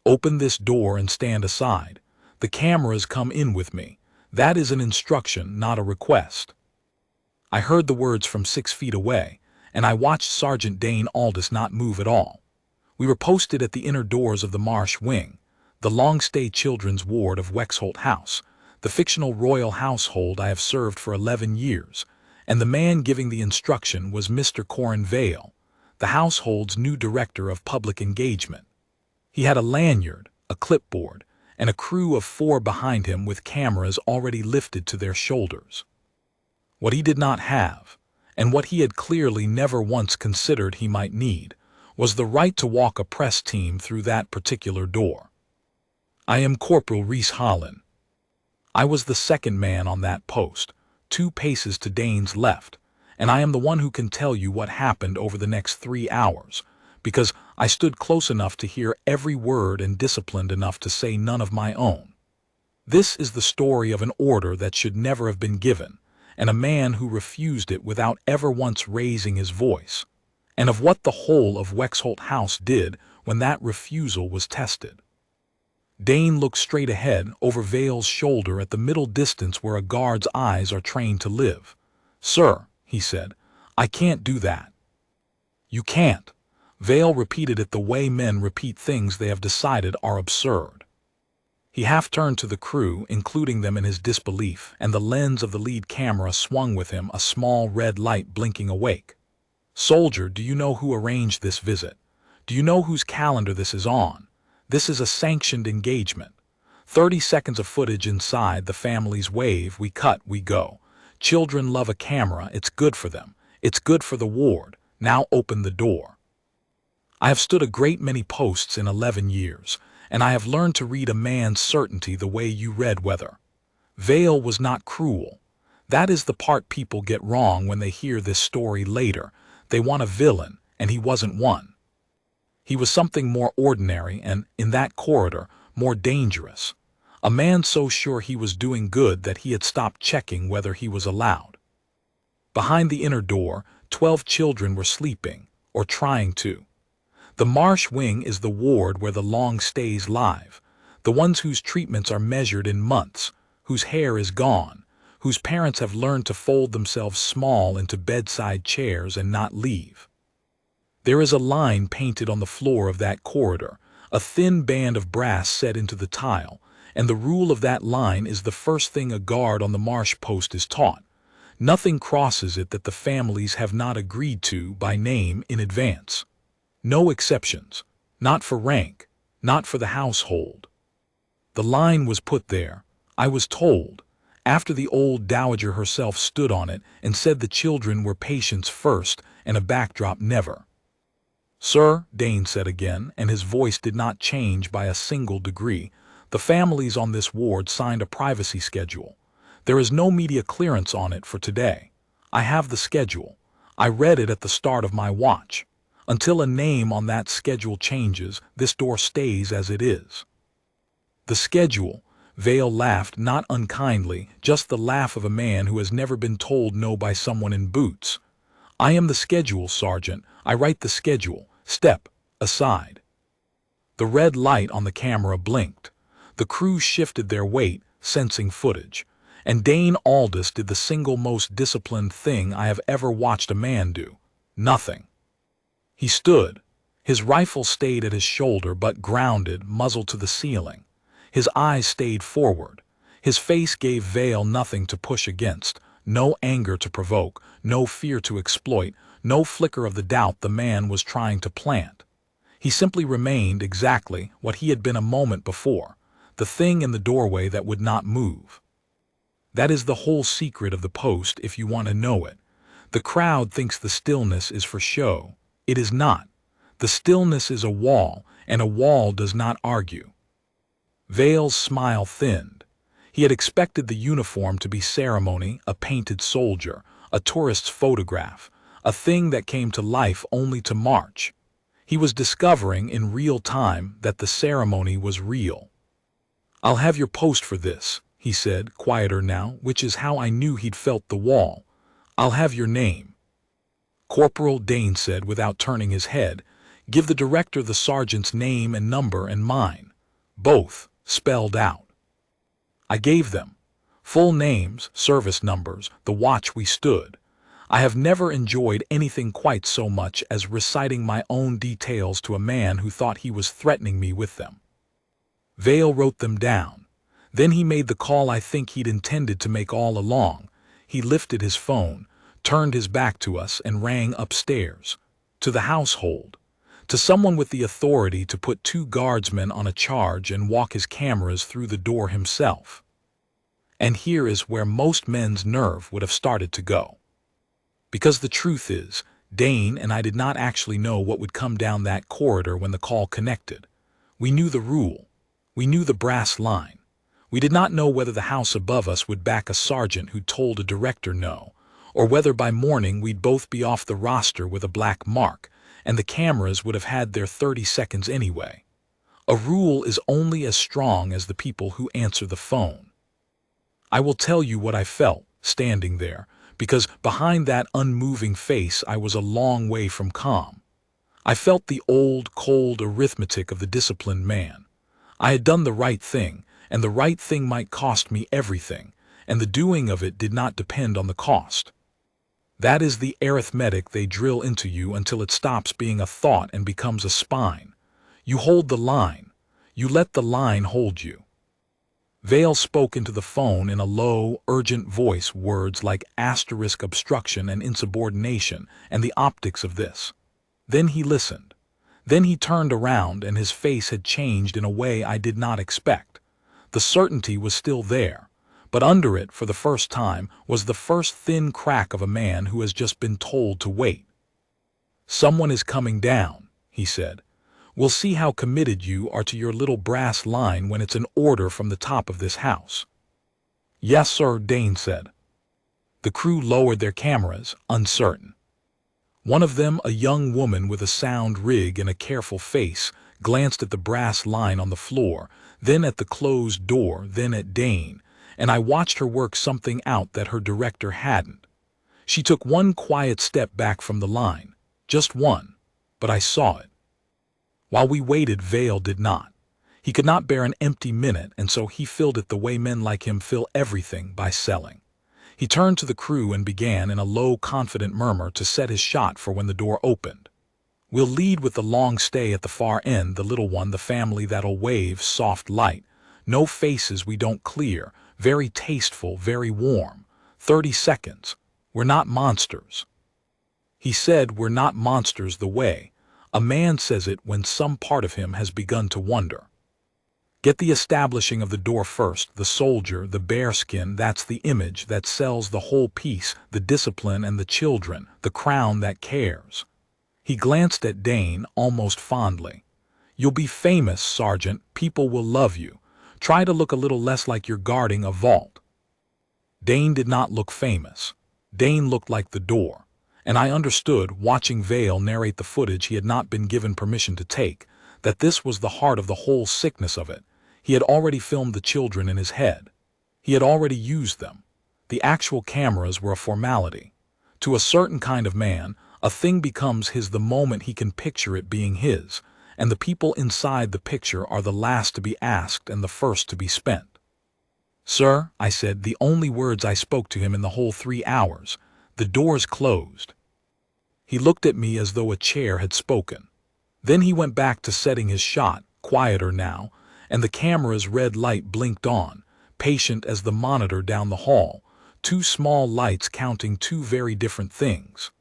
Open this door and stand aside. The cameras come in with me. That is an instruction, not a request." I heard the words from 6 feet away, and I watched Sergeant Dane Aldous not move at all. We were posted at the inner doors of the Marsh Wing, the long-stay children's ward of Wexholt House, the fictional royal household I have served for 11 years, and the man giving the instruction was Mr. Corin Vale, the household's new director of public engagement. He had a lanyard, a clipboard, and a crew of 4 behind him with cameras already lifted to their shoulders. What he did not have, and what he had clearly never once considered he might need, was the right to walk a press team through that particular door. I am Corporal Reese Holland. I was the second man on that post, 2 paces to Dane's left, and I am the one who can tell you what happened over the next 3 hours, because I stood close enough to hear every word and disciplined enough to say none of my own. This is the story of an order that should never have been given, and a man who refused it without ever once raising his voice, and of what the whole of Wexholt House did when that refusal was tested. Dane looked straight ahead over Vale's shoulder at the middle distance where a guard's eyes are trained to live. "Sir," he said, "I can't do that." "You can't." Vale repeated it the way men repeat things they have decided are absurd. He half-turned to the crew, including them in his disbelief, and the lens of the lead camera swung with him, a small red light blinking awake. "Soldier, do you know who arranged this visit? Do you know whose calendar this is on? This is a sanctioned engagement. 30 seconds of footage inside, the families wave, we cut, we go. Children love a camera, it's good for them. It's good for the ward. Now open the door." I have stood a great many posts in 11 years, and I have learned to read a man's certainty the way you read weather. Vale was not cruel. That is the part people get wrong when they hear this story later. They want a villain, and he wasn't one. He was something more ordinary and, in that corridor, more dangerous. A man so sure he was doing good that he had stopped checking whether he was allowed. Behind the inner door, 12 children were sleeping, or trying to. The Marsh Wing is the ward where the long stays live, the ones whose treatments are measured in months, whose hair is gone, whose parents have learned to fold themselves small into bedside chairs and not leave. There is a line painted on the floor of that corridor, a thin band of brass set into the tile, and the rule of that line is the first thing a guard on the Marsh post is taught. Nothing crosses it that the families have not agreed to by name in advance. No exceptions, not for rank, not for the household. The line was put there, I was told, after the old dowager herself stood on it and said the children were patients first and a backdrop never. "Sir," Dane said again, and his voice did not change by a single degree, "the families on this ward signed a privacy schedule. There is no media clearance on it for today. I have the schedule. I read it at the start of my watch. Until a name on that schedule changes, this door stays as it is." "The schedule," Vale laughed, not unkindly, just the laugh of a man who has never been told no by someone in boots. "I am the schedule, Sergeant. I write the schedule. Step aside." The red light on the camera blinked. The crew shifted their weight, sensing footage, and Dane Aldous did the single most disciplined thing I have ever watched a man do: nothing. He stood. His rifle stayed at his shoulder but grounded, muzzle to the ceiling. His eyes stayed forward. His face gave Vale nothing to push against, no anger to provoke, no fear to exploit, no flicker of the doubt the man was trying to plant. He simply remained exactly what he had been a moment before, the thing in the doorway that would not move. That is the whole secret of the post if you want to know it. The crowd thinks the stillness is for show. It is not. The stillness is a wall, and a wall does not argue. Vale's smile thinned. He had expected the uniform to be ceremony, a painted soldier, a tourist's photograph, a thing that came to life only to march. He was discovering in real time that the ceremony was real. "I'll have your post for this," he said, quieter now, which is how I knew he'd felt the wall. "I'll have your name." "Corporal," Dane said without turning his head. "Give the director the sergeant's name and number and mine. Both, spelled out. I gave them full names, service numbers, the watch we stood. I have never enjoyed anything quite so much as reciting my own details to a man who thought he was threatening me with them. Vale wrote them down. Then he made the call I think he'd intended to make all along. He lifted his phone, turned his back to us, and rang upstairs. To the household. To someone with the authority to put 2 guardsmen on a charge and walk his cameras through the door himself. And here is where most men's nerve would have started to go. Because the truth is, Dane and I did not actually know what would come down that corridor when the call connected. We knew the rule. We knew the brass line. We did not know whether the house above us would back a sergeant who told a director no, or whether by morning we'd both be off the roster with a black mark, and the cameras would have had their 30 seconds anyway. A rule is only as strong as the people who answer the phone. I will tell you what I felt, standing there, because behind that unmoving face I was a long way from calm. I felt the old, cold arithmetic of the disciplined man. I had done the right thing, and the right thing might cost me everything, and the doing of it did not depend on the cost. That is the arithmetic they drill into you until it stops being a thought and becomes a spine. You hold the line. You let the line hold you. Vale spoke into the phone in a low, urgent voice words like asterisk obstruction and insubordination and the optics of this. Then he listened. Then he turned around and his face had changed in a way I did not expect. The certainty was still there, but under it, for the first time, was the first thin crack of a man who has just been told to wait. "Someone is coming down," he said. "We'll see how committed you are to your little brass line when it's an order from the top of this house." "Yes, sir," Dane said. The crew lowered their cameras, uncertain. One of them, a young woman with a sound rig and a careful face, glanced at the brass line on the floor, then at the closed door, then at Dane, and I watched her work something out that her director hadn't. She took one quiet step back from the line, just one, but I saw it. While we waited, Vale did not. He could not bear an empty minute, and so he filled it the way men like him fill everything, by selling. He turned to the crew and began in a low, confident murmur to set his shot for when the door opened. "We'll lead with the long stay at the far end, the little one, the family that'll wave, soft light. No faces we don't clear, very tasteful, very warm. 30 seconds. We're not monsters." He said we're not monsters the way a man says it when some part of him has begun to wonder. Get the establishing of the door first, the soldier, the bearskin, that's the image that sells the whole piece, the discipline and the children, the crown that cares. He glanced at Dane almost fondly. "You'll be famous, Sergeant. People will love you. Try to look a little less like you're guarding a vault." Dane did not look famous. Dane looked like the door. And I understood, watching Vale narrate the footage he had not been given permission to take, that this was the heart of the whole sickness of it. He had already filmed the children in his head. He had already used them. The actual cameras were a formality. To a certain kind of man, a thing becomes his the moment he can picture it being his, and the people inside the picture are the last to be asked and the first to be spent. "Sir," I said, the only words I spoke to him in the whole 3 hours, "the door's closed." He looked at me as though a chair had spoken. Then he went back to setting his shot, quieter now, and the camera's red light blinked on, patient as the monitor down the hall, 2 small lights counting 2 very different things.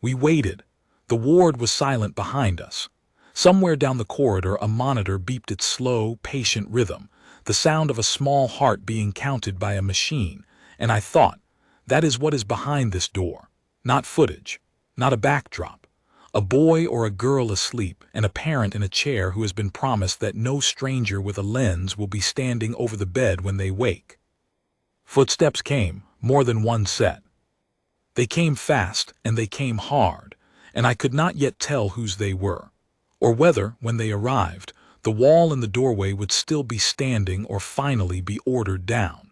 We waited. The ward was silent behind us. Somewhere down the corridor a monitor beeped its slow, patient rhythm, the sound of a small heart being counted by a machine, and I thought, that is what is behind this door. Not footage, not a backdrop. A boy or a girl asleep, and a parent in a chair who has been promised that no stranger with a lens will be standing over the bed when they wake. Footsteps came, more than one set. They came fast, and they came hard, and I could not yet tell whose they were, or whether, when they arrived, the wall in the doorway would still be standing or finally be ordered down.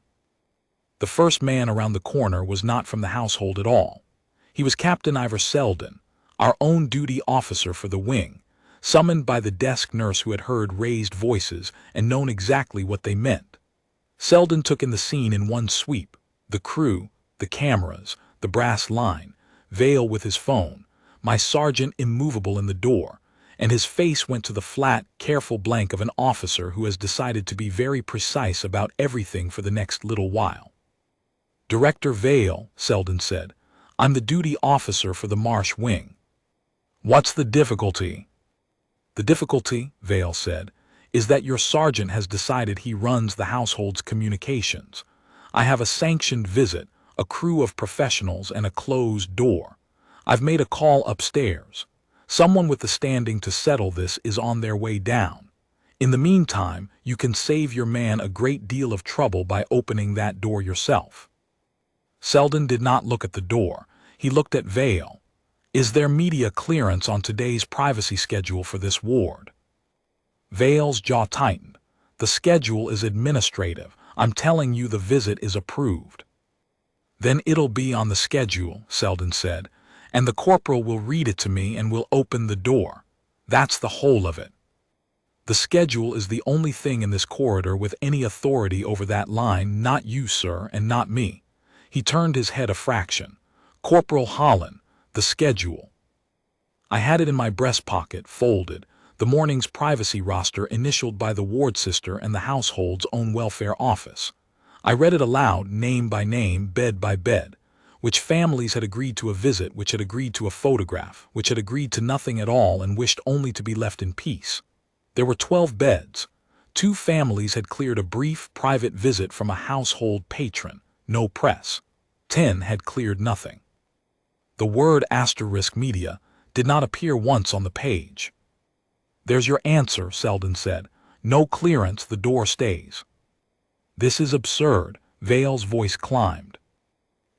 The first man around the corner was not from the household at all. He was Captain Ivor Selden, our own duty officer for the wing, summoned by the desk nurse who had heard raised voices and known exactly what they meant. Selden took in the scene in one sweep: the crew, the cameras, the brass line, Vale with his phone, my sergeant immovable in the door, and his face went to the flat, careful blank of an officer who has decided to be very precise about everything for the next little while. "Director Vale," Selden said, "I'm the duty officer for the Marsh Wing." "What's the difficulty?" "The difficulty," Vale said, "is that your sergeant has decided he runs the household's communications. I have a sanctioned visit, a crew of professionals, and a closed door. I've made a call upstairs. Someone with the standing to settle this is on their way down. In the meantime, you can save your man a great deal of trouble by opening that door yourself." Selden did not look at the door. He looked at Vale. "Is there media clearance on today's privacy schedule for this ward?" Vale's jaw tightened. "The schedule is administrative. I'm telling you the visit is approved." "Then it'll be on the schedule," Selden said, "and the corporal will read it to me and will open the door. That's the whole of it. The schedule is the only thing in this corridor with any authority over that line, not you, sir, and not me." He turned his head a fraction. "Corporal Holland, the schedule." I had it in my breast pocket, folded, the morning's privacy roster initialed by the ward sister and the household's own welfare office. I read it aloud, name by name, bed by bed. Which families had agreed to a visit, which had agreed to a photograph, which had agreed to nothing at all and wished only to be left in peace. There were 12 beds. 2 families had cleared a brief, private visit from a household patron, no press. 10 had cleared nothing. The word *media did not appear once on the page. "There's your answer," Selden said. "No clearance, the door stays." "This is absurd," Vale's voice climbed.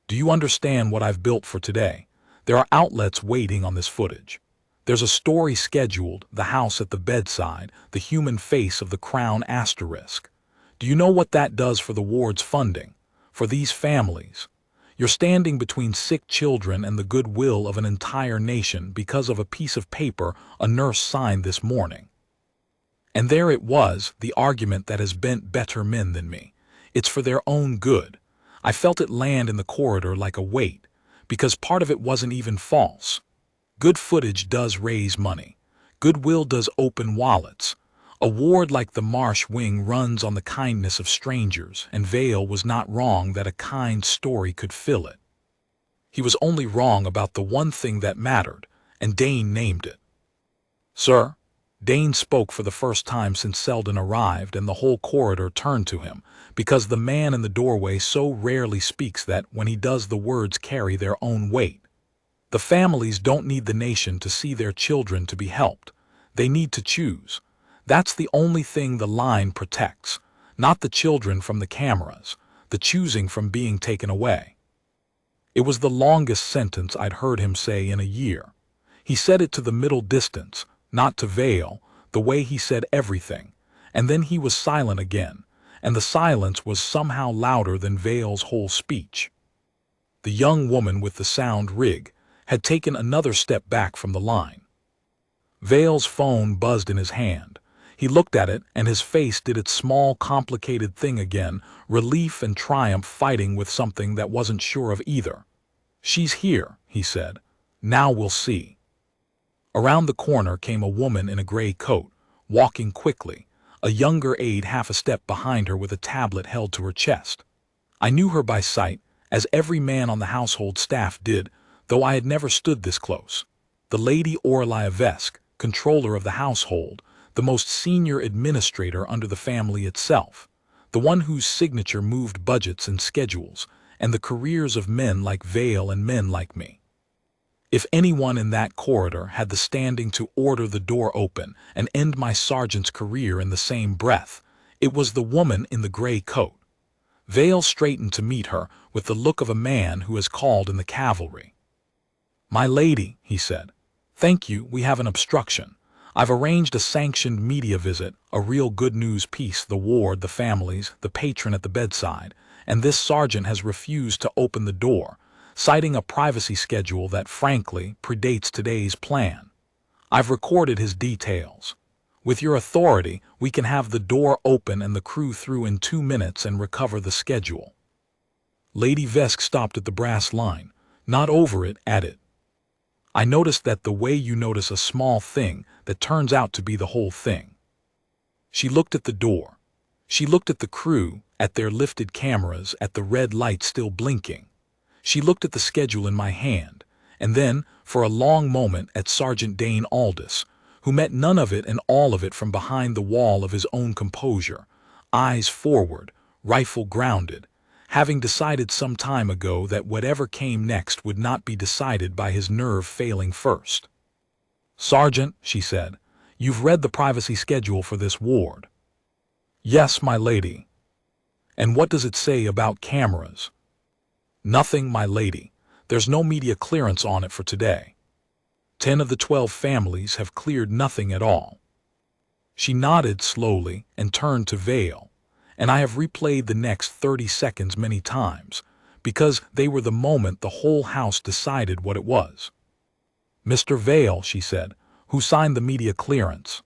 "Do you understand what I've built for today? There are outlets waiting on this footage. There's a story scheduled, the house at the bedside, the human face of the crown *. Do you know what that does for the ward's funding? For these families? You're standing between sick children and the goodwill of an entire nation because of a piece of paper a nurse signed this morning. And there it was, the argument that has bent better men than me. It's for their own good. I felt it land in the corridor like a weight, because part of it wasn't even false. Good footage does raise money. Goodwill does open wallets. A ward like the Marsh Wing runs on the kindness of strangers, and Vale was not wrong that a kind story could fill it. He was only wrong about the one thing that mattered, and Dane named it. "Sir?" Dane spoke for the first time since Selden arrived, and the whole corridor turned to him, because the man in the doorway so rarely speaks that, when he does, the words carry their own weight. "The families don't need the nation to see their children to be helped. They need to choose. That's the only thing the line protects, not the children from the cameras, the choosing from being taken away." It was the longest sentence I'd heard him say in a year. He said it to the middle distance, not to Vale, the way he said everything, and then he was silent again, and the silence was somehow louder than Vale's whole speech. The young woman with the sound rig had taken another step back from the line. Vale's phone buzzed in his hand. He looked at it, and his face did its small, complicated thing again, relief and triumph fighting with something that wasn't sure of either. "She's here," he said. "Now we'll see." Around the corner came a woman in a gray coat, walking quickly, a younger aide half a step behind her with a tablet held to her chest. I knew her by sight, as every man on the household staff did, though I had never stood this close. The Lady Orliavesk, controller of the household, the most senior administrator under the family itself, the one whose signature moved budgets and schedules, and the careers of men like Vale and men like me. If anyone in that corridor had the standing to order the door open and end my sergeant's career in the same breath, it was the woman in the gray coat. Vale straightened to meet her with the look of a man who has called in the cavalry. "My lady," he said, "thank you, we have an obstruction. I've arranged a sanctioned media visit, a real good news piece, the ward, the families, the patron at the bedside, and this sergeant has refused to open the door, citing a privacy schedule that, frankly, predates today's plan. I've recorded his details. With your authority, we can have the door open and the crew through in 2 minutes and recover the schedule." Lady Vesk stopped at the brass line, not over it, at it. "I noticed that the way you notice a small thing that turns out to be the whole thing." She looked at the door. She looked at the crew, at their lifted cameras, at the red light still blinking. She looked at the schedule in my hand, and then, for a long moment, at Sergeant Dane Aldous, who met none of it and all of it from behind the wall of his own composure, eyes forward, rifle grounded, having decided some time ago that whatever came next would not be decided by his nerve failing first. "Sergeant," she said, "you've read the privacy schedule for this ward." "Yes, my lady." "And what does it say about cameras?" "Nothing, my lady. There's no media clearance on it for today. 10 of the 12 families have cleared nothing at all." She nodded slowly and turned to Vale, and I have replayed the next 30 seconds many times, because they were the moment the whole house decided what it was. "Mr. Vale," she said, "who signed the media clearance?"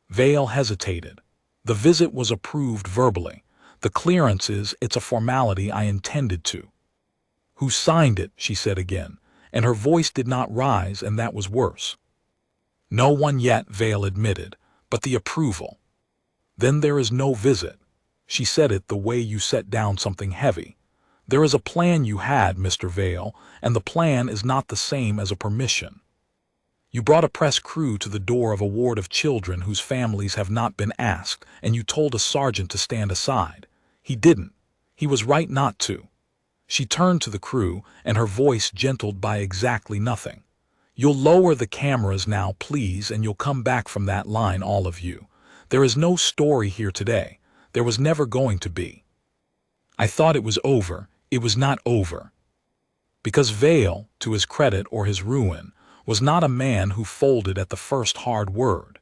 Vale hesitated. "The visit was approved verbally. The clearance it's a formality I intended to." "Who signed it?" she said again, and her voice did not rise, and that was worse. "No one yet," Vale admitted, "but the approval." "Then there is no visit." She said it the way you set down something heavy. "There is a plan you had, Mr. Vale, and the plan is not the same as a permission. You brought a press crew to the door of a ward of children whose families have not been asked, and you told a sergeant to stand aside. He didn't. He was right not to." She turned to the crew, and her voice gentled by exactly nothing. "You'll lower the cameras now, please, and you'll come back from that line, all of you. There is no story here today. There was never going to be." I thought it was over. It was not over. Because Vale, to his credit or his ruin, was not a man who folded at the first hard word.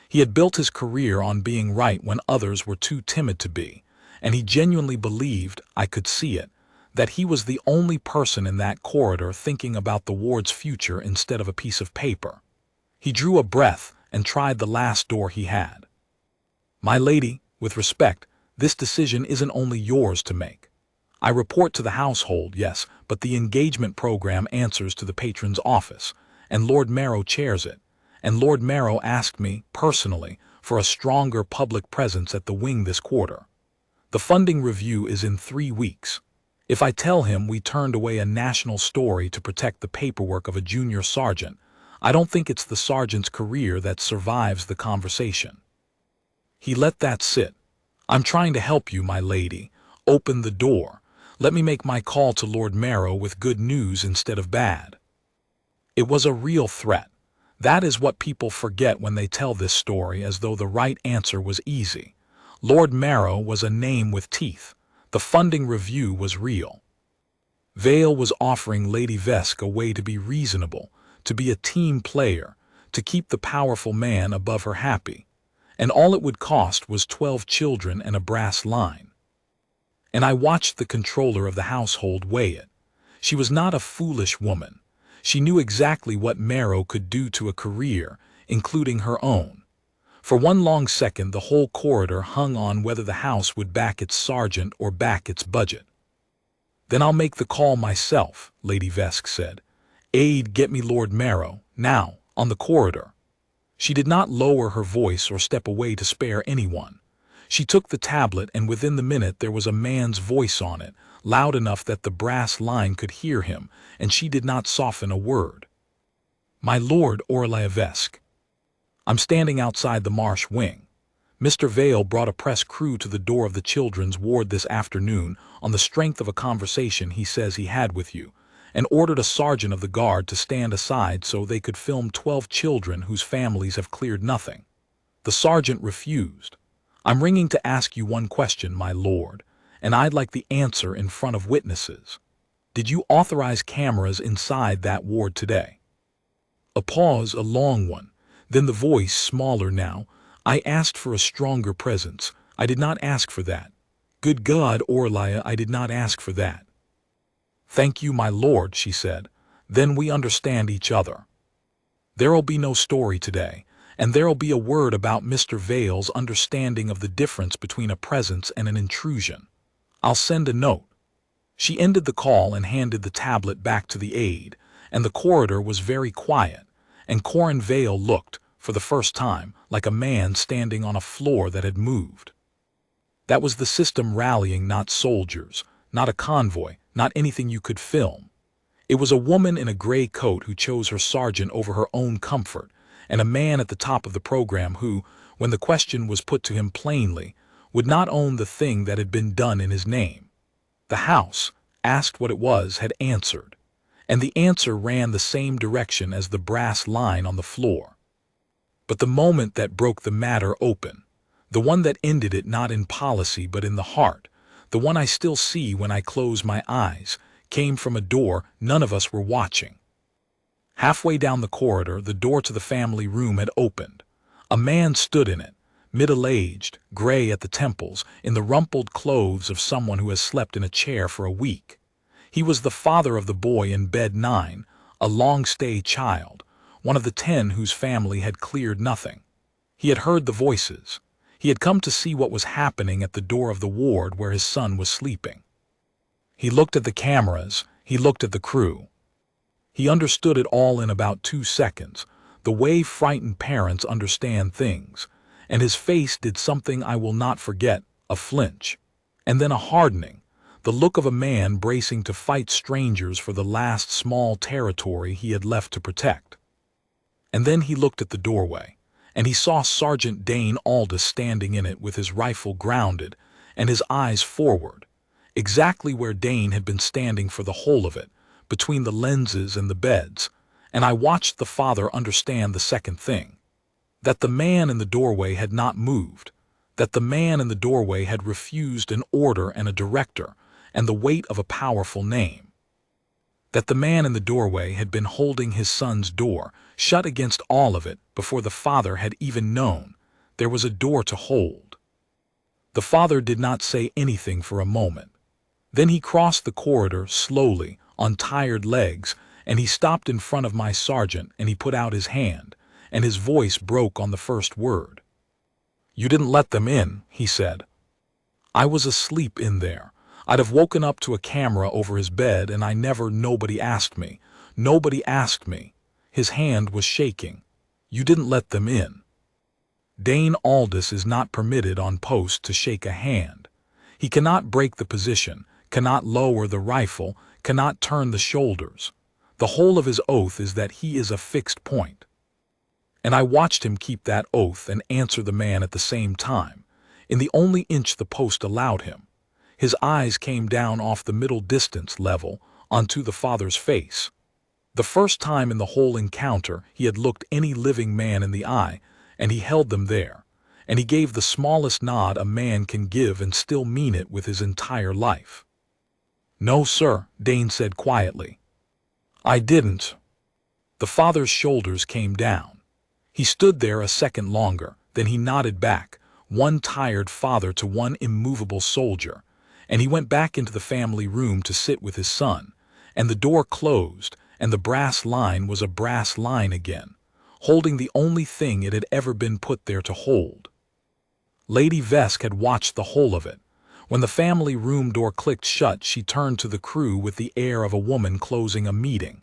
He had built his career on being right when others were too timid to be, and he genuinely believed, I could see it, that he was the only person in that corridor thinking about the ward's future instead of a piece of paper. He drew a breath and tried the last door he had. "My lady, with respect, this decision isn't only yours to make. I report to the household, yes, but the engagement program answers to the patron's office, and Lord Marrow chairs it, and Lord Marrow asked me, personally, for a stronger public presence at the wing this quarter. The funding review is in 3 weeks. If I tell him we turned away a national story to protect the paperwork of a junior sergeant, I don't think it's the sergeant's career that survives the conversation." He let that sit. "I'm trying to help you, my lady. Open the door. Let me make my call to Lord Marrow with good news instead of bad." It was a real threat. That is what people forget when they tell this story, as though the right answer was easy. Lord Marrow was a name with teeth. The funding review was real. Vale was offering Lady Vesk a way to be reasonable, to be a team player, to keep the powerful man above her happy. And all it would cost was 12 children and a brass line. And I watched the controller of the household weigh it. She was not a foolish woman. She knew exactly what Marrow could do to a career, including her own. For one long second the whole corridor hung on whether the house would back its sergeant or back its budget. "Then I'll make the call myself," Lady Vesk said. "Aide, get me Lord Marrow, now, on the corridor." She did not lower her voice or step away to spare anyone. She took the tablet, and within the minute there was a man's voice on it, loud enough that the brass line could hear him, and she did not soften a word. "My Lord Orlaya Vesk. I'm standing outside the Marsh wing. Mr. Vale brought a press crew to the door of the children's ward this afternoon on the strength of a conversation he says he had with you, and ordered a sergeant of the guard to stand aside so they could film 12 children whose families have cleared nothing. The sergeant refused. I'm ringing to ask you one question, my lord, and I'd like the answer in front of witnesses. Did you authorize cameras inside that ward today?" A pause, a long one, then the voice, smaller now. "I asked for a stronger presence. I did not ask for that. Good God, Orlaya, I did not ask for that." "Thank you, my lord," she said. "Then we understand each other." There'll be no story today, and there'll be a word about Mr. Vale's understanding of the difference between a presence and an intrusion. I'll send a note." She ended the call and handed the tablet back to the aide, and the corridor was very quiet, and Corin Vale looked, for the first time, like a man standing on a floor that had moved. That was the system rallying, not soldiers, not a convoy, not anything you could film. It was a woman in a gray coat who chose her sergeant over her own comfort, and a man at the top of the program who, when the question was put to him plainly, would not own the thing that had been done in his name. The House, asked what it was, had answered, and the answer ran the same direction as the brass line on the floor. But the moment that broke the matter open, the one that ended it not in policy but in the heart, the one I still see when I close my eyes, came from a door none of us were watching. Halfway down the corridor, the door to the family room had opened. A man stood in it, middle-aged, gray at the temples, in the rumpled clothes of someone who has slept in a chair for a week. He was the father of the boy in bed 9, a long-stay child, one of the 10 whose family had cleared nothing. He had heard the voices. He had come to see what was happening at the door of the ward where his son was sleeping. He looked at the cameras. He looked at the crew. He understood it all in about 2 seconds, the way frightened parents understand things, and his face did something I will not forget, a flinch, and then a hardening, the look of a man bracing to fight strangers for the last small territory he had left to protect. And then he looked at the doorway, and he saw Sergeant Dane Aldous standing in it with his rifle grounded and his eyes forward, exactly where Dane had been standing for the whole of it, between the lenses and the beds, and I watched the father understand the second thing. That the man in the doorway had not moved, that the man in the doorway had refused an order and a director and the weight of a powerful name. That the man in the doorway had been holding his son's door shut against all of it before the father had even known there was a door to hold. The father did not say anything for a moment. Then he crossed the corridor slowly, on tired legs, and he stopped in front of my sergeant and he put out his hand, and his voice broke on the first word. "You didn't let them in," he said. I was asleep in there. I'd have woken up to a camera over his bed, and nobody asked me. Nobody asked me. His hand was shaking. "You didn't let them in." Dane Aldous is not permitted on post to shake a hand. He cannot break the position, cannot lower the rifle, cannot turn the shoulders. The whole of his oath is that he is a fixed point. And I watched him keep that oath and answer the man at the same time, in the only inch the post allowed him. His eyes came down off the middle distance level onto the father's face. The first time in the whole encounter he had looked any living man in the eye, and he held them there, and he gave the smallest nod a man can give and still mean it with his entire life. "No, sir," Dane said quietly. "I didn't." The father's shoulders came down. He stood there a second longer, then he nodded back, one tired father to one immovable soldier, and he went back into the family room to sit with his son, and the door closed, and the brass line was a brass line again, holding the only thing it had ever been put there to hold. Lady Vesk had watched the whole of it. When the family room door clicked shut, she turned to the crew with the air of a woman closing a meeting.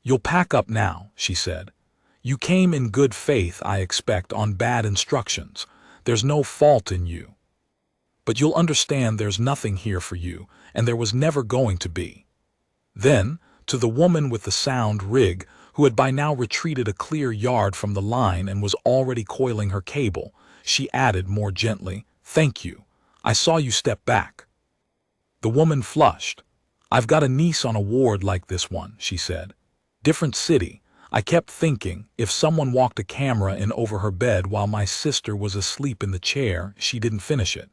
"You'll pack up now," she said. "You came in good faith, I expect, on bad instructions. There's no fault in you. But you'll understand there's nothing here for you, and there was never going to be." Then, to the woman with the sound rig, who had by now retreated a clear yard from the line and was already coiling her cable, she added more gently, "Thank you. I saw you step back." The woman flushed. "I've got a niece on a ward like this one," she said. "Different city. I kept thinking, if someone walked a camera in over her bed while my sister was asleep in the chair, she didn't finish it.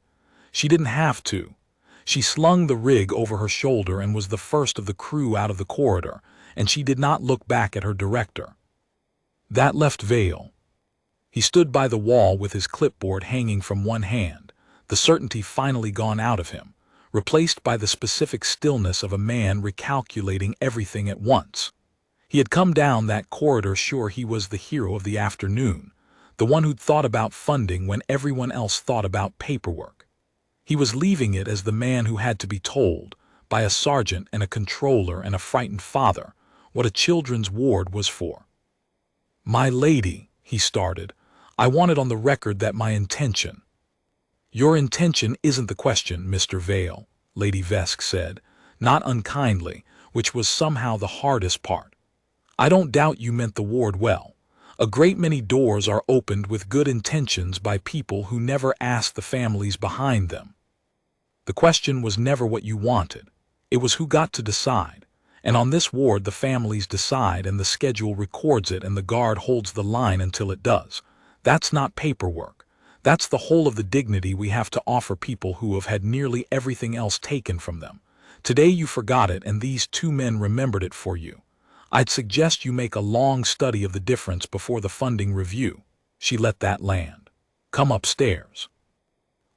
She didn't have to. She slung the rig over her shoulder and was the first of the crew out of the corridor, and she did not look back at her director." That left Vale. He stood by the wall with his clipboard hanging from one hand, the certainty finally gone out of him, replaced by the specific stillness of a man recalculating everything at once. He had come down that corridor sure he was the hero of the afternoon, the one who'd thought about funding when everyone else thought about paperwork. He was leaving it as the man who had to be told, by a sergeant and a controller and a frightened father, what a children's ward was for. "My lady," he started, "I want it on the record that my intention—" "Your intention isn't the question, Mr. Vale," Lady Vesk said, not unkindly, which was somehow the hardest part. "I don't doubt you meant the ward well. A great many doors are opened with good intentions by people who never ask the families behind them. The question was never what you wanted. It was who got to decide. And on this ward the families decide and the schedule records it and the guard holds the line until it does. That's not paperwork. That's the whole of the dignity we have to offer people who have had nearly everything else taken from them. Today you forgot it and these two men remembered it for you. I'd suggest you make a long study of the difference before the funding review." She let that land. "Come upstairs.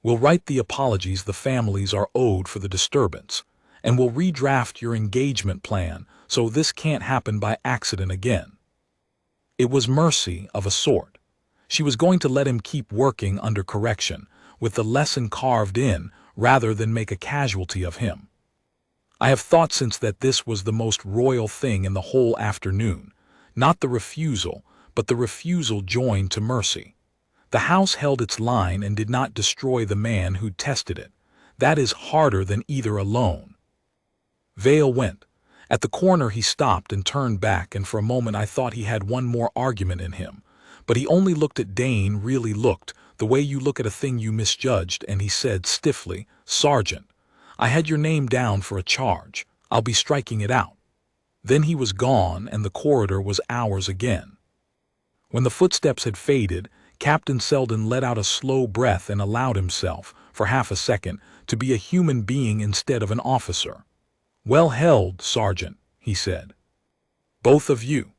We'll write the apologies the families are owed for the disturbance, and we'll redraft your engagement plan so this can't happen by accident again." It was mercy of a sort. She was going to let him keep working under correction, with the lesson carved in, rather than make a casualty of him. I have thought since that this was the most royal thing in the whole afternoon, not the refusal, but the refusal joined to mercy. The house held its line and did not destroy the man who tested it. That is harder than either alone. Vale went. At the corner he stopped and turned back, and for a moment I thought he had one more argument in him. But he only looked at Dane, really looked, the way you look at a thing you misjudged, and he said stiffly, "Sergeant, I had your name down for a charge. I'll be striking it out." Then he was gone, and the corridor was ours again. When the footsteps had faded, Captain Selden let out a slow breath and allowed himself, for half a second, to be a human being instead of an officer. "Well held, Sergeant," he said. "Both of you."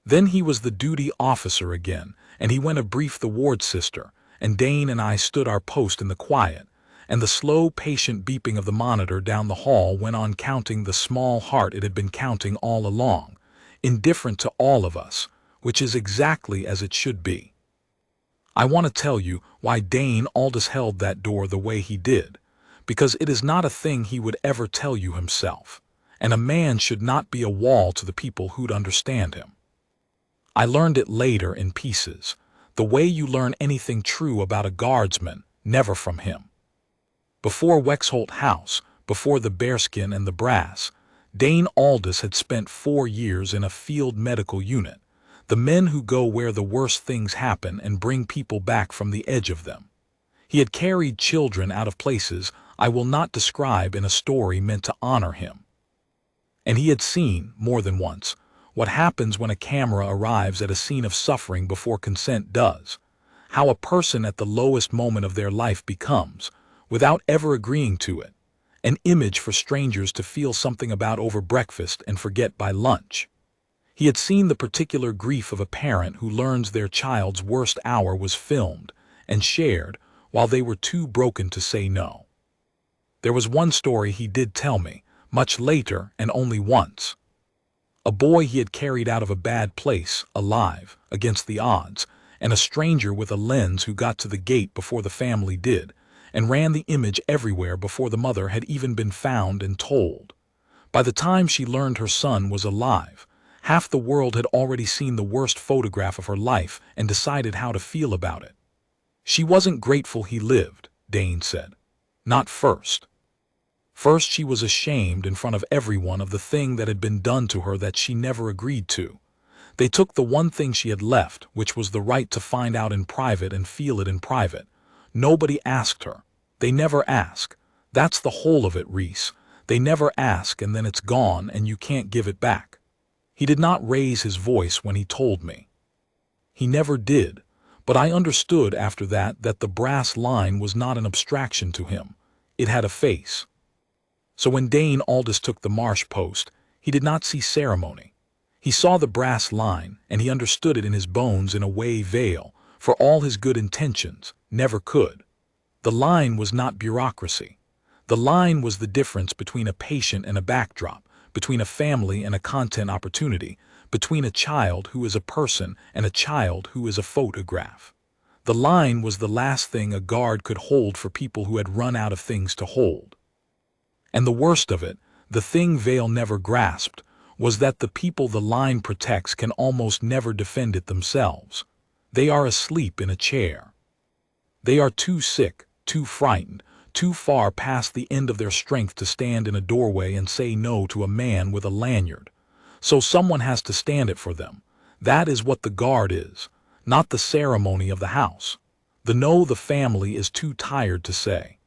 Then he was the duty officer again, and he went to brief the ward sister, and Dane and I stood our post in the quiet, and the slow, patient beeping of the monitor down the hall went on counting the small heart it had been counting all along, indifferent to all of us, which is exactly as it should be. I want to tell you why Dane Aldous held that door the way he did, because it is not a thing he would ever tell you himself, and a man should not be a wall to the people who'd understand him. I learned it later in pieces, the way you learn anything true about a guardsman, never from him. Before Wexholt House, before the bearskin and the brass, Dane Aldous had spent 4 years in a field medical unit, the men who go where the worst things happen and bring people back from the edge of them. He had carried children out of places I will not describe in a story meant to honor him. And he had seen, more than once, what happens when a camera arrives at a scene of suffering before consent does, how a person at the lowest moment of their life becomes, without ever agreeing to it, an image for strangers to feel something about over breakfast and forget by lunch. He had seen the particular grief of a parent who learns their child's worst hour was filmed and shared while they were too broken to say no. There was one story he did tell me, much later and only once. A boy he had carried out of a bad place, alive, against the odds, and a stranger with a lens who got to the gate before the family did, and ran the image everywhere before the mother had even been found and told. By the time she learned her son was alive, half the world had already seen the worst photograph of her life and decided how to feel about it. She wasn't grateful he lived, Dane said. Not first. First she was ashamed in front of everyone of the thing that had been done to her that she never agreed to. They took the one thing she had left, which was the right to find out in private and feel it in private. Nobody asked her. They never ask. That's the whole of it, Reese. They never ask, and then it's gone and you can't give it back. He did not raise his voice when he told me. He never did, but I understood after that the brass line was not an abstraction to him. It had a face. So when Dane Aldous took the marsh post, he did not see ceremony. He saw the brass line, and he understood it in his bones in a way Vale, for all his good intentions, never could. The line was not bureaucracy. The line was the difference between a patient and a backdrop, between a family and a content opportunity, between a child who is a person and a child who is a photograph. The line was the last thing a guard could hold for people who had run out of things to hold. And the worst of it, the thing Vale never grasped, was that the people the line protects can almost never defend it themselves. They are asleep in a chair. They are too sick, too frightened, too far past the end of their strength to stand in a doorway and say no to a man with a lanyard. So someone has to stand it for them. That is what the guard is, not the ceremony of the house. The no the family is too tired to say.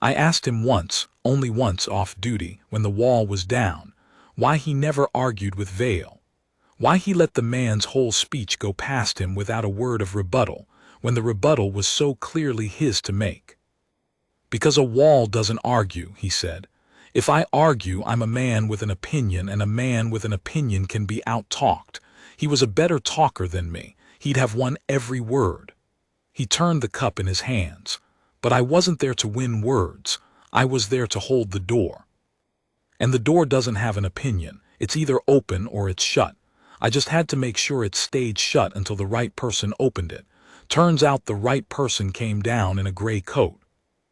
I asked him once, only once off duty, when the wall was down, why he never argued with Vale. Why he let the man's whole speech go past him without a word of rebuttal, when the rebuttal was so clearly his to make. Because a wall doesn't argue, he said. If I argue, I'm a man with an opinion, and a man with an opinion can be out-talked. He was a better talker than me. He'd have won every word. He turned the cup in his hands. But I wasn't there to win words. I was there to hold the door. And the door doesn't have an opinion. It's either open or it's shut. I just had to make sure it stayed shut until the right person opened it. Turns out the right person came down in a gray coat.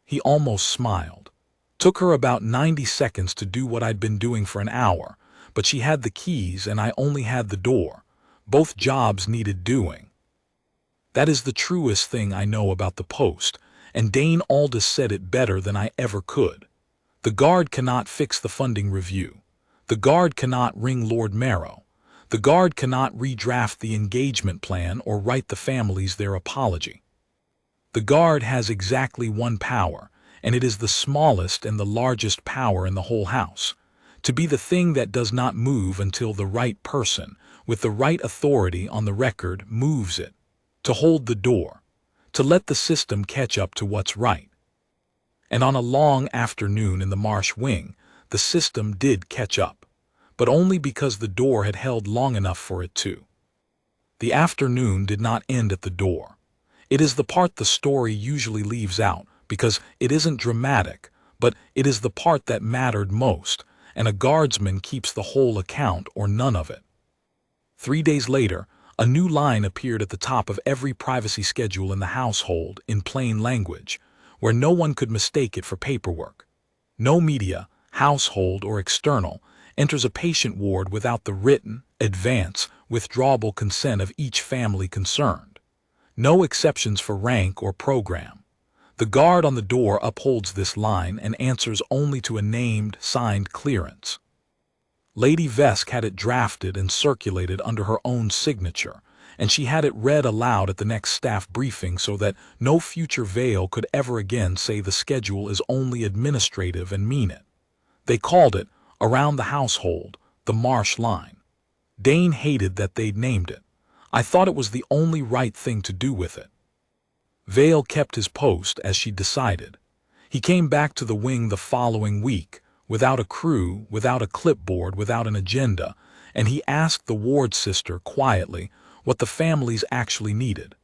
He almost smiled. Took her about 90 seconds to do what I'd been doing for an hour, but she had the keys and I only had the door. Both jobs needed doing. That is the truest thing I know about the post, and Dane Aldous said it better than I ever could. The guard cannot fix the funding review. The guard cannot ring Lord Marrow. The guard cannot redraft the engagement plan or write the families their apology. The guard has exactly one power, and it is the smallest and the largest power in the whole house. To be the thing that does not move until the right person, with the right authority on the record, moves it. To hold the door. To let the system catch up to what's right. And on a long afternoon in the Marsh Wing, the system did catch up, but only because the door had held long enough for it to. The afternoon did not end at the door. It is the part the story usually leaves out, because it isn't dramatic, but it is the part that mattered most, and a guardsman keeps the whole account or none of it. 3 days later, a new line appeared at the top of every privacy schedule in the household in plain language, where no one could mistake it for paperwork. No media, household or external, enters a patient ward without the written, advance, withdrawable consent of each family concerned. No exceptions for rank or program. The guard on the door upholds this line and answers only to a named, signed clearance. Lady Vesk had it drafted and circulated under her own signature, and she had it read aloud at the next staff briefing so that no future Vale could ever again say the schedule is only administrative and mean it. They called it, around the household, the Marsh Line. Dane hated that they'd named it. I thought it was the only right thing to do with it. Vale kept his post as she decided. He came back to the wing the following week, without a crew, without a clipboard, without an agenda, and he asked the ward sister quietly what the families actually needed.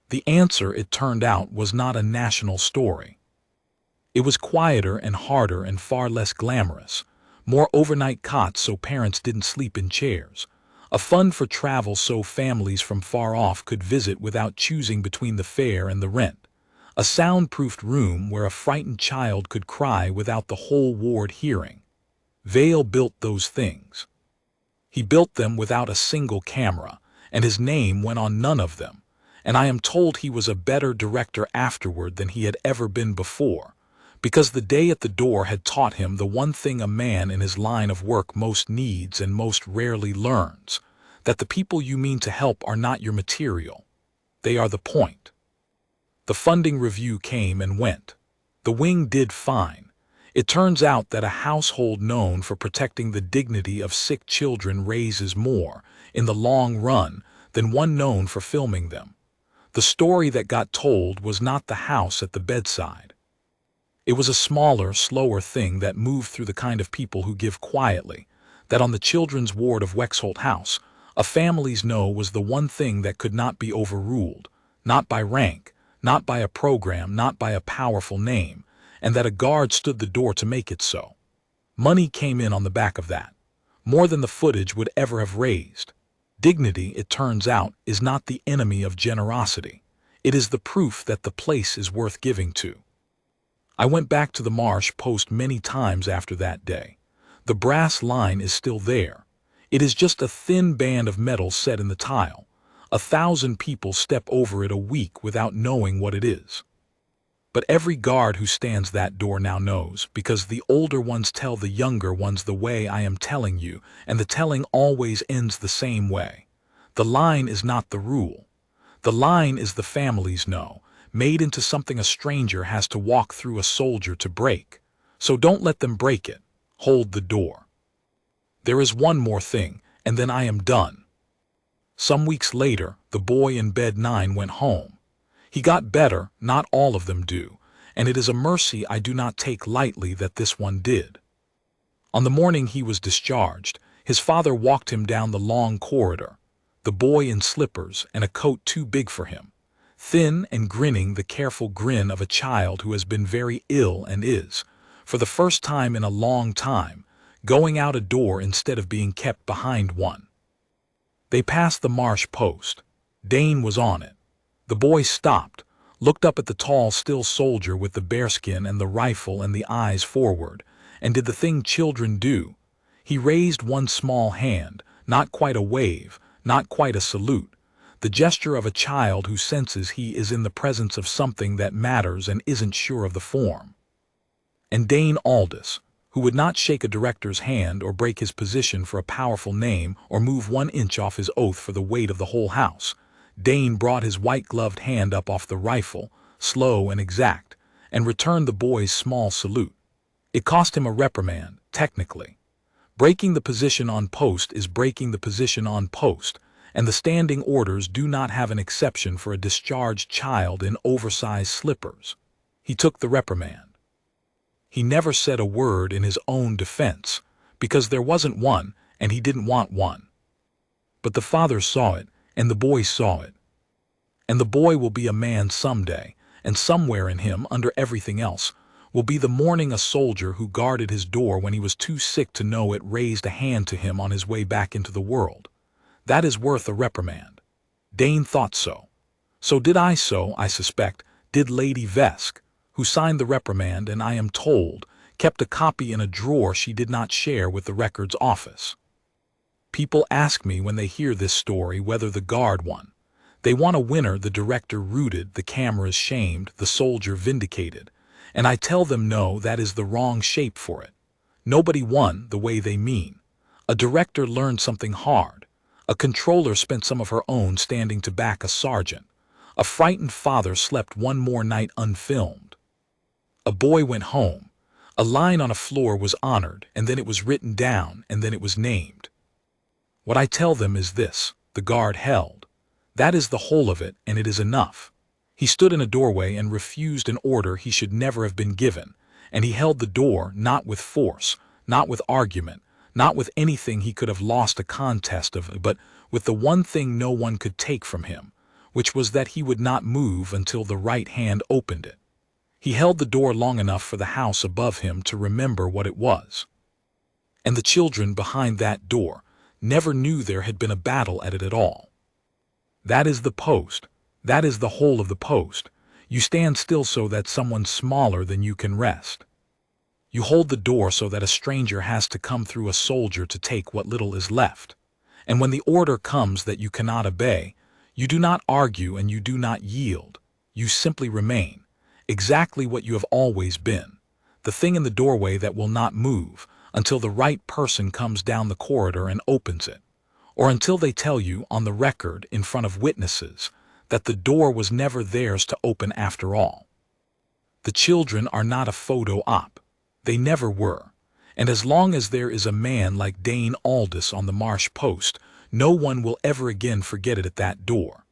The answer, it turned out, was not a national story. It was quieter and harder and far less glamorous. More overnight cots so parents didn't sleep in chairs. A fund for travel so families from far off could visit without choosing between the fare and the rent. A soundproofed room where a frightened child could cry without the whole ward hearing. Vale built those things. He built them without a single camera, and his name went on none of them, and I am told he was a better director afterward than he had ever been before, because the day at the door had taught him the one thing a man in his line of work most needs and most rarely learns, that the people you mean to help are not your material. They are the point. The funding review came and went. The wing did fine. It turns out that a household known for protecting the dignity of sick children raises more, in the long run, than one known for filming them. The story that got told was not the house at the bedside. It was a smaller, slower thing that moved through the kind of people who give quietly, that on the children's ward of Wexholt House, a family's no was the one thing that could not be overruled, not by rank, not by a program, not by a powerful name, and that a guard stood the door to make it so. Money came in on the back of that. more than the footage would ever have raised. Dignity, it turns out, is not the enemy of generosity. It is the proof that the place is worth giving to. I went back to the marsh post many times after that day. The brass line is still there. It is just a thin band of metal set in the tile. 1,000 people step over it a week without knowing what it is. But every guard who stands that door now knows, because the older ones tell the younger ones the way I am telling you, and the telling always ends the same way. The line is not the rule. The line is the family's no, made into something a stranger has to walk through a soldier to break. So don't let them break it. Hold the door. There is one more thing, and then I am done. Some weeks later, the boy in bed 9 went home. He got better, not all of them do, and it is a mercy I do not take lightly that this one did. On the morning he was discharged, his father walked him down the long corridor, the boy in slippers and a coat too big for him, thin and grinning the careful grin of a child who has been very ill and is, for the first time in a long time, going out a door instead of being kept behind one. They passed the marsh post. Dane was on it. The boy stopped, looked up at the tall, still soldier with the bearskin and the rifle and the eyes forward, and did the thing children do. He raised one small hand, not quite a wave, not quite a salute, the gesture of a child who senses he is in the presence of something that matters and isn't sure of the form. And Dane Aldous, who would not shake a director's hand or break his position for a powerful name or move 1 inch off his oath for the weight of the whole house, Dane brought his white-gloved hand up off the rifle, slow and exact, and returned the boy's small salute. It cost him a reprimand, technically. Breaking the position on post is breaking the position on post, and the standing orders do not have an exception for a discharged child in oversized slippers. He took the reprimand. He never said a word in his own defense, because there wasn't one, and he didn't want one. But the father saw it, and the boy saw it. And the boy will be a man someday, and somewhere in him, under everything else, will be the morning a soldier who guarded his door when he was too sick to know it raised a hand to him on his way back into the world. That is worth a reprimand. Dane thought so. So did I, so, I suspect, did Lady Vesk, who signed the reprimand and, I am told, kept a copy in a drawer she did not share with the records office. People ask me when they hear this story whether the guard won. They want a winner, the director rooted, the cameras shamed, the soldier vindicated. And I tell them no, that is the wrong shape for it. Nobody won the way they mean. A director learned something hard. A controller spent some of her own standing to back a sergeant. A frightened father slept one more night unfilmed. A boy went home. A line on a floor was honored, and then it was written down, and then it was named. What I tell them is this: the guard held. That is the whole of it, and it is enough. He stood in a doorway and refused an order he should never have been given, and he held the door not with force, not with argument, not with anything he could have lost a contest of, but with the one thing no one could take from him, which was that he would not move until the right hand opened it. He held the door long enough for the house above him to remember what it was. And the children behind that door never knew there had been a battle at it at all. That is the post. That is the whole of the post. You stand still so that someone smaller than you can rest. You hold the door so that a stranger has to come through a soldier to take what little is left. And when the order comes that you cannot obey, you do not argue and you do not yield. You simply remain. Exactly what you have always been, the thing in the doorway that will not move until the right person comes down the corridor and opens it, or until they tell you on the record in front of witnesses that the door was never theirs to open after all. The children are not a photo op. They never were, and as long as there is a man like Dane Aldous on the marsh post, no one will ever again forget it at that door.